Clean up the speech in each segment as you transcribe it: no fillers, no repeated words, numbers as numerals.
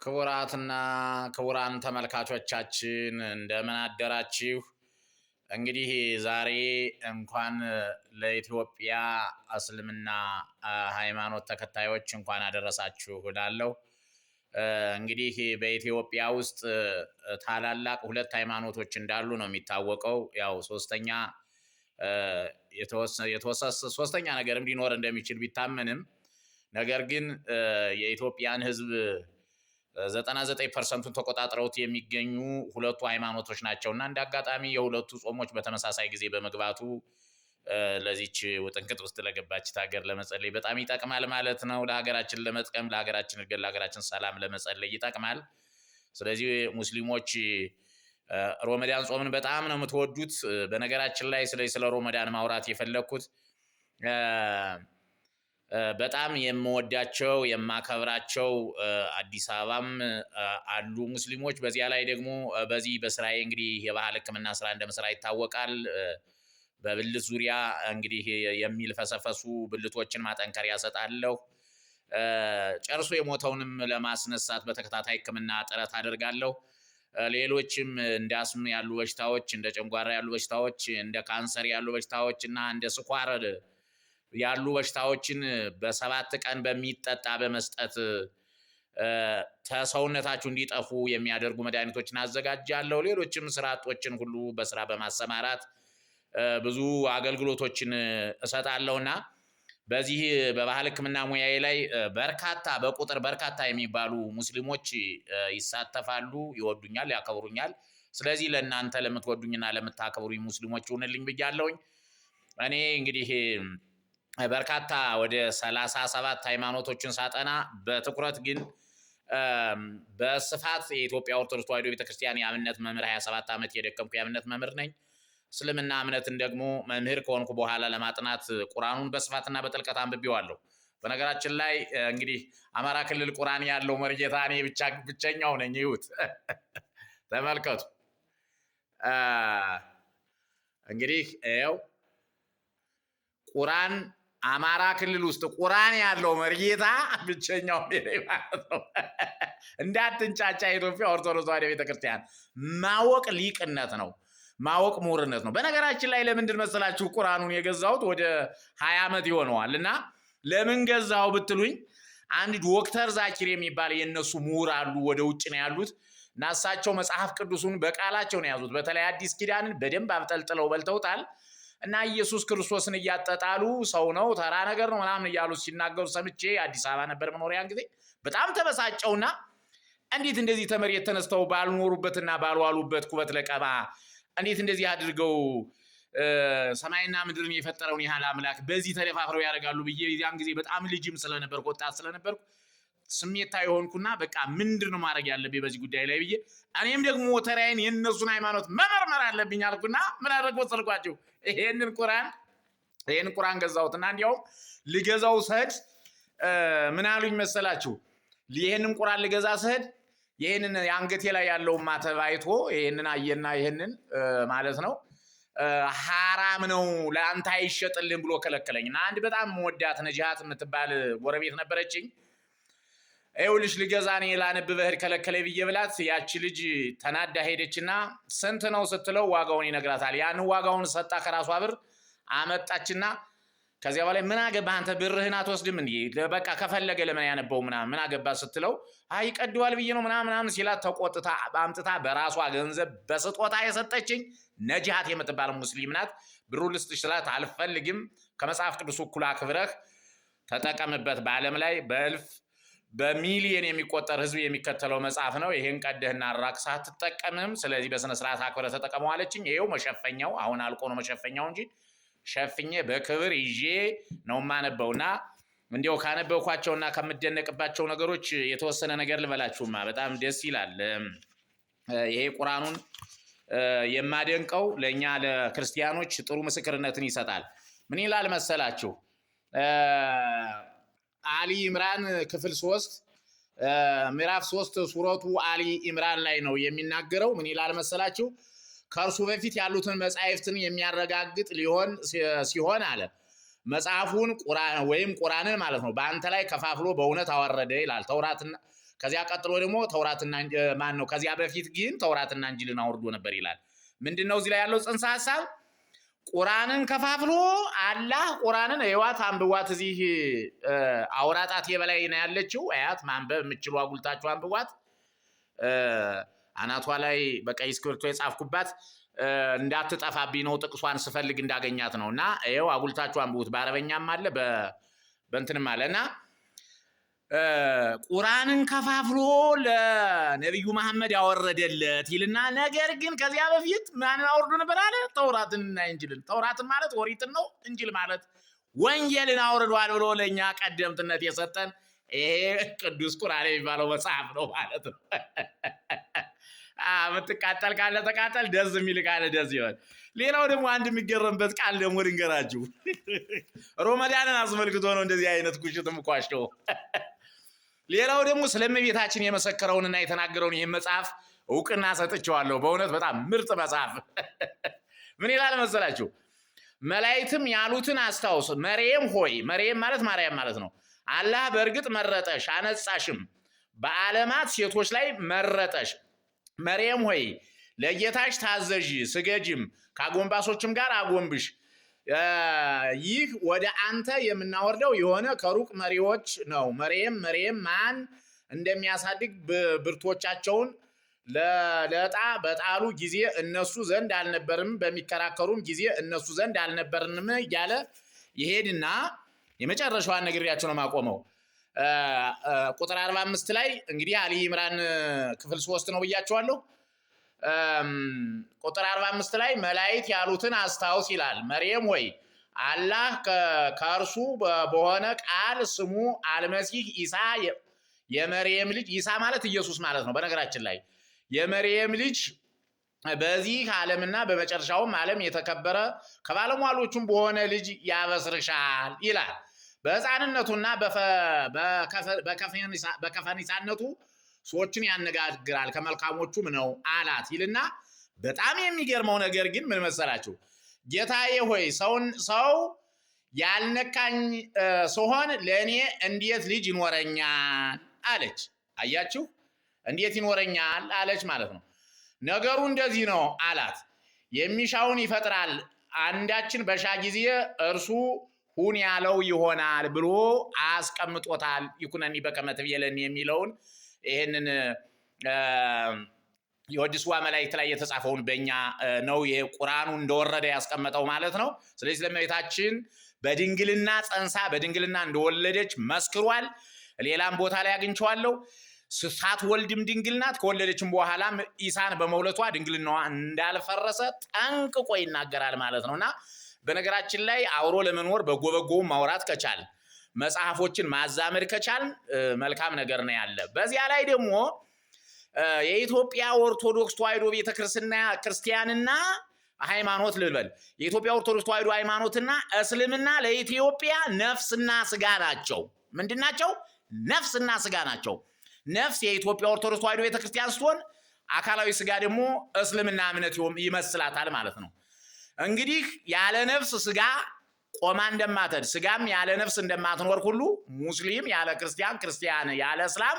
ክቡራትና ክቡራን ተመልካቾቻችን እንደምን አደራችሁ? እንግዲህ ዛሬ እንኳን ለኢትዮጵያ እስልምና ሃይማኖት ተከታዮች እንኳን አደረሳችሁ እላለሁ። እንግዲህ በኢትዮጵያ ውስጥ ታላላቅ ሁለት ሃይማኖቶች እንዳሉ ነው የሚታወቀው። ያው ሶስተኛ ሶስተኛ ነገርም ሊኖር እንደሚችል ቢታመንም ነገር ግን የኢትዮጵያን ሕዝብ 99% ተቆጣጥረውት የሚገኙ ሁለቱ ሃይማኖቶች ናቸውና እንደ አጋጣሚ የሁለቱ ጾሞች በተመሳሳይ ጊዜ በመግባቱ ለዚች ውጥንቅጥ ውስጥ ለገባች ሀገር ለመጸለይ በጣም ይጠቅማል ማለት ነው። ለሀገራችን ለመጥቀም፣ ለሀገራችን እድገት፣ ለሀገራችን ሰላም ለመጸለይ ይጠቅማል። ስለዚህ ሙስሊሞች ሮመዳን ጾምን በጣም ነው የምትወዱት። በነገራችን ላይ ስለ ሮመዳን ማውራት የፈለኩት በጣም የምወዳቸው የማከብራቸው አዲስ አበባም አሉ ሙስሊሞች። በዚያ ላይ ደግሞ በዚህ በስራዬ እንግዲህ የባህል ሕክምና ስራ እንደምሰራ ይታወቃል። በብልት ዙሪያ እንግዲህ የሚልፈሰፈሱ ብልቶችን ማጠንከሪያ እሰጣለሁ። ጨርሶ የሞተውንም ለማስነሳት በተከታታይ ሕክምና ጥረት አደርጋለሁ። ሌሎችም እንደ አስም ያሉ በሽታዎች፣ እንደ ጨንጓራ ያሉ በሽታዎች፣ እንደ ካንሰር ያሉ በሽታዎች እና እንደ ስኳር ያሉ በሽታዎችን በ7 ቀን በሚጠጣ በመስጠት ተሰውነታችሁ እንዲጠፉ የሚያደርጉ መድኃኒቶችን አዘጋጃለሁ። ሌሎችም ስራ አጦችን ሁሉ በስራ በማሰማራት ብዙ አገልግሎቶችን እሰጣለሁና በዚህ በባህል ሕክምና ሙያዬ ላይ በቁጥር በርካታ የሚባሉ ሙስሊሞች ይሳተፋሉ፣ ይወዱኛል፣ ያከብሩኛል። ስለዚህ ለእናንተ ለምትወዱኝና ለምታከብሩኝ ሙስሊሞች ይሁንልኝ ብያለሁኝ። እኔ እንግዲህ በርካታ ወደ 37 ሃይማኖቶችን ሳጠና በትኩረት ግን በስፋት የኢትዮጵያ ኦርቶዶክስ ተዋሕዶ ቤተክርስቲያን የአብነት መምህር 27 ዓመት የደከምኩ የአብነት መምህር ነኝ። እስልምና እምነትን ደግሞ መምህር ከሆንኩ በኋላ ለማጥናት ቁርአኑን በስፋትና በጥልቀት አንብቤዋለሁ። በነገራችን ላይ እንግዲህ አማራ ክልል ቁርአን ያለው መርጌታ እኔ ብቸኛው ነኝ። ይሁት ተመልከቱ። እንግዲህ ይኸው ቁርአን አማራ ክልል ውስጥ ቁርአን ያለው መርጌታ ብቸኛው ማለት ነው። እንዳትንጫጫ የኢትዮጵያ ኦርቶዶክስ ተዋሕዶ ቤተክርስቲያን ማወቅ ሊቅነት ነው። ማወቅ ምሁርነት ነው። በነገራችን ላይ ለምንድን መሰላችሁ ቁርአኑን የገዛሁት ወደ 20 ዓመት ይሆነዋል። እና ለምን ገዛው ብትሉኝ አንድ ዶክተር ዛኪር የሚባል የነሱ ምሁር አሉ፣ ወደ ውጭ ነው ያሉት እና እሳቸው መጽሐፍ ቅዱሱን በቃላቸው ነው ያዙት። በተለይ አዲስ ኪዳንን በደንብ አብጠልጥለው በልተውታል። እና ኢየሱስ ክርስቶስን እያጠጣሉ ሰው ነው ተራ ነገር ነው ምናምን እያሉ ሲናገሩ ሰምቼ አዲስ አበባ ነበር መኖሪያን ጊዜ በጣም ተበሳጨውና እንዴት እንደዚህ ተመሬት ተነስተው ባልኖሩበትና ባልዋሉበት ኩበት ለቀማ እንዴት እንደዚህ አድርገው ሰማይና ምድርን የፈጠረውን ያህል አምላክ በዚህ ተደፋፍረው ያደርጋሉ ብዬ ያን ጊዜ በጣም ልጅም ስለነበርኩ ወጣት ስለነበርኩ ስሜታዊ ሆንኩና በቃ ምንድነው ማድረግ ያለብኝ በዚህ ጉዳይ ላይ ብዬ እኔም ደግሞ ተራዬን የነሱን ሃይማኖት መመርመር አለብኝ አልኩና ምን አደረግኩ ወሰድኳቸው። ይሄንን ቁርአን ገዛሁትና እንዲያውም ልገዛው ስሄድ ምን አሉኝ መሰላችሁ? ይሄንን ቁርአን ልገዛ ስሄድ ይሄንን አንገቴ ላይ ያለው ማተብ አይቶ ይሄንን አየና ይሄንን ማለት ነው ሐራም ነው ለአንተ አይሸጥልኝ ብሎ ከለከለኝና አንድ በጣም ወዳት ነጃት የምትባል ጎረቤት ነበረችኝ። ይኸውልሽ ልገዛ እኔ ላነብ በህድ ከለከለኝ ብዬ ብላት ያቺ ልጅ ተናዳ ሄደችና ስንት ነው ስትለው ዋጋውን ይነግራታል። ያን ዋጋውን ሰጣ ከራሷ ብር አመጣችና ከዚያ በላይ ምን አገባህ አንተ ብርህን አትወስድም እንዴ? በቃ ከፈለገ ለምን ያነበው ምን አገባህ ስትለው አይ ቀድዋል ብዬ ነው ምናምን ሲላት ተቆጥታ አምጥታ በራሷ ገንዘብ በስጦታ የሰጠችኝ ነጃት የምትባል ሙስሊም ናት። ብሩ ልስጥሽ ስላት አልፈልግም፣ ከመጽሐፍ ቅዱስ እኩል አክብረህ ተጠቀምበት፣ በዓለም ላይ በሚሊየን የሚቆጠር ህዝብ የሚከተለው መጽሐፍ ነው፣ ይሄን ቀደህና አራክሳ አትጠቀምም፣ ስለዚህ በስነ ስርዓት አክብረህ ተጠቀመው አለችኝ። ይሄው መሸፈኛው አሁን አልቆ ነው መሸፈኛው እንጂ ሸፍኜ በክብር ይዤ ነው ማነበውና እንዲያው ካነበብኳቸውና ከምደነቅባቸው ነገሮች የተወሰነ ነገር ልበላችሁማ። በጣም ደስ ይላል። ይሄ ቁርአኑን የማደንቀው ለኛ ለክርስቲያኖች ጥሩ ምስክርነትን ይሰጣል። ምን ይላል መሰላችሁ? አሊ ኢምራን ክፍል 3 ምዕራፍ 3 ሱረቱ አሊ ኢምራን ላይ ነው የሚናገረው። ምን ይላል መሰላችሁ? ከእርሱ በፊት ያሉትን መጻሕፍትን የሚያረጋግጥ ሲሆን አለ መጽሐፉን ወይም ቁርአንን ማለት ነው በአንተ ላይ ከፋፍሎ በእውነት አወረደ ይላል። ተውራትና ከዚያ ቀጥሎ ደግሞ ተውራትና ማን ነው? ከዚያ በፊት ግን ተውራትና እንጂልን አውርዶ ነበር ይላል። ምንድነው እዚህ ላይ ያለው ጽንሰ ሐሳብ? ቁርአንን ከፋፍሎ አላህ ቁርአንን ህይወት አንብዋት። እዚህ አውራጣት የበላይ ነው ያለችው አያት ማንበብ የምትችሉ አጉልታችሁ አንብዋት። አናቷ ላይ በቀይ እስክሪብቶ የጻፍኩባት እንዳትጠፋብኝ ነው፣ ጥቅሷን ስፈልግ እንዳገኛት ነውና ይሄው አጉልታችሁ አንብቡት። በአረበኛም አለ በእንትንም አለና ቁርአንን ከፋፍሎ ለነብዩ መሐመድ ያወረደለት ይልና ነገር ግን ከዚያ በፊት ማንን አውርዶ ነበር አለ? ተውራትንና እንጂልን። ተውራትን ማለት ኦሪትን ነው፣ እንጂል ማለት ወንጌልን አውርዷል ብሎ ለኛ ቀደምትነት የሰጠን ይሄ ቅዱስ ቁርአን የሚባለው መጽሐፍ ነው ማለት ነው። ምትቃጠል ካለ ተቃጠል፣ ደዝ የሚል ካለ ደዝ ይሆን። ሌላው ደግሞ አንድ የሚገረምበት ቃል ደግሞ ልንገራችሁ። ሮመዳንን አስመልክቶ ነው እንደዚህ አይነት ኩሽት ምኳሽው። ሌላው ደግሞ ስለእመቤታችን የመሰከረውንና የተናገረውን ይህን መጽሐፍ እውቅና ሰጥቼዋለሁ። በእውነት በጣም ምርጥ መጽሐፍ። ምን ይላል መሰላችሁ? መላእክትም ያሉትን አስታውስ፣ መርየም ሆይ፣ መርየም ማለት ማርያም ማለት ነው። አላህ በእርግጥ መረጠሽ አነጻሽም፣ በዓለማት ሴቶች ላይ መረጠሽ። መርየም ሆይ ለጌታሽ ታዘዥ ስገጅም፣ ከአጎንባሶችም ጋር አጎንብሽ። ይህ ወደ አንተ የምናወርደው የሆነ ከሩቅ መሪዎች ነው። መርየም ማን እንደሚያሳድግ ብርቶቻቸውን ለዕጣ በጣሉ ጊዜ እነሱ ዘንድ አልነበርም፣ በሚከራከሩም ጊዜ እነሱ ዘንድ አልነበርንም እያለ ይሄድና የመጨረሻዋን ነግሬያቸው ነው የማቆመው። ቁጥር 45 ላይ እንግዲህ አሊ ኢምራን ክፍል 3 ነው ብያቸዋለሁ። ቁጥር 45 ላይ መላእክት ያሉትን አስታውስ ይላል። መርየም ወይ አላህ ከእርሱ በሆነ ቃል ስሙ አልመሲህ ኢሳ የመርየም ልጅ፣ ኢሳ ማለት ኢየሱስ ማለት ነው። በነገራችን ላይ የመርየም ልጅ በዚህ ዓለምና በመጨረሻውም ዓለም የተከበረ ከባለሟሎቹም በሆነ ልጅ ያበስርሻል ይላል። በሕፃንነቱና በከፈኒሳነቱ ሰዎችን ያነጋግራል፣ ከመልካሞቹም ነው አላት ይልና በጣም የሚገርመው ነገር ግን ምን መሰላችሁ? ጌታዬ ሆይ ሰው ያልነካኝ ስሆን ለእኔ እንዴት ልጅ ይኖረኛል አለች። አያችሁ፣ እንዴት ይኖረኛል አለች ማለት ነው። ነገሩ እንደዚህ ነው አላት። የሚሻውን ይፈጥራል፣ አንዳችን በሻ ጊዜ እርሱ ሁን ያለው ይሆናል ብሎ አስቀምጦታል። ይኩነኒ በከመ ትቤለኒ የሚለውን ይህንን የወድስዋ መላእክት ላይ የተጻፈውን በእኛ ነው ይሄ ቁርአኑ እንደወረደ ያስቀመጠው ማለት ነው። ስለዚህ ለእመቤታችን በድንግልና ጸንሳ በድንግልና እንደወለደች መስክሯል። ሌላም ቦታ ላይ አግኝቼዋለሁ። ሳትወልድም ድንግል ናት። ከወለደችም በኋላም ኢሳን በመውለቷ ድንግልናዋ እንዳልፈረሰ ጠንቅቆ ይናገራል ማለት ነውና በነገራችን ላይ አውሮ ለመኖር በጎ ማውራት ከቻል መጽሐፎችን ማዛመድ ከቻል መልካም ነገር ነው ያለ። በዚያ ላይ ደግሞ የኢትዮጵያ ኦርቶዶክስ ተዋሕዶ ቤተክርስቲያንና ሃይማኖት ልበል የኢትዮጵያ ኦርቶዶክስ ተዋሕዶ ሃይማኖትና እስልምና ለኢትዮጵያ ነፍስና ስጋ ናቸው። ምንድናቸው? ነፍስና ስጋ ናቸው። ነፍስ የኢትዮጵያ ኦርቶዶክስ ተዋሕዶ ቤተክርስቲያን ስትሆን አካላዊ ስጋ ደግሞ እስልምና እምነት ይመስላታል ማለት ነው። እንግዲህ ያለ ነፍስ ስጋ ቆማ እንደማትሄድ ስጋም ያለ ነፍስ እንደማትኖር ሁሉ ሙስሊም ያለ ክርስቲያን፣ ክርስቲያን ያለ እስላም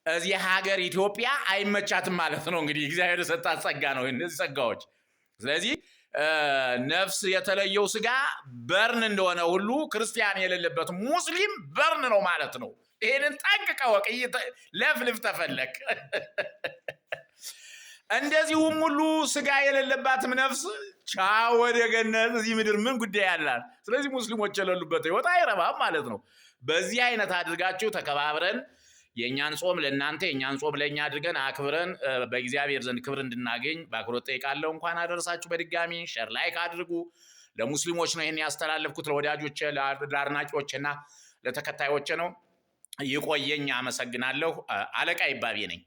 እዚህ ሀገር ኢትዮጵያ አይመቻትም ማለት ነው። እንግዲህ እግዚአብሔር የሰጣት ጸጋ ነው እነዚህ ጸጋዎች። ስለዚህ ነፍስ የተለየው ስጋ በርን እንደሆነ ሁሉ ክርስቲያን የሌለበት ሙስሊም በርን ነው ማለት ነው። ይሄንን ጠንቅቀህ ወቅ። ለፍልፍ ተፈለክ እንደዚሁም ሁሉ ስጋ የሌለባትም ነፍስ ቻው ወደ ገነት እዚህ ምድር ምን ጉዳይ ያላት። ስለዚህ ሙስሊሞች የሌሉበት ህይወት አይረባም ማለት ነው። በዚህ አይነት አድርጋችሁ ተከባብረን የእኛን ጾም ለእናንተ የእኛን ጾም ለእኛ አድርገን አክብረን በእግዚአብሔር ዘንድ ክብር እንድናገኝ በአክብሮት ጠይቃለሁ። እንኳን አደረሳችሁ። በድጋሚ ሼር ላይክ አድርጉ። ለሙስሊሞች ነው ይሄን ያስተላለፍኩት፣ ለወዳጆቼ ለአድናቂዎቼና ለተከታዮቼ ነው። ይቆየኝ። አመሰግናለሁ። አለቃ ይባቤ ነኝ።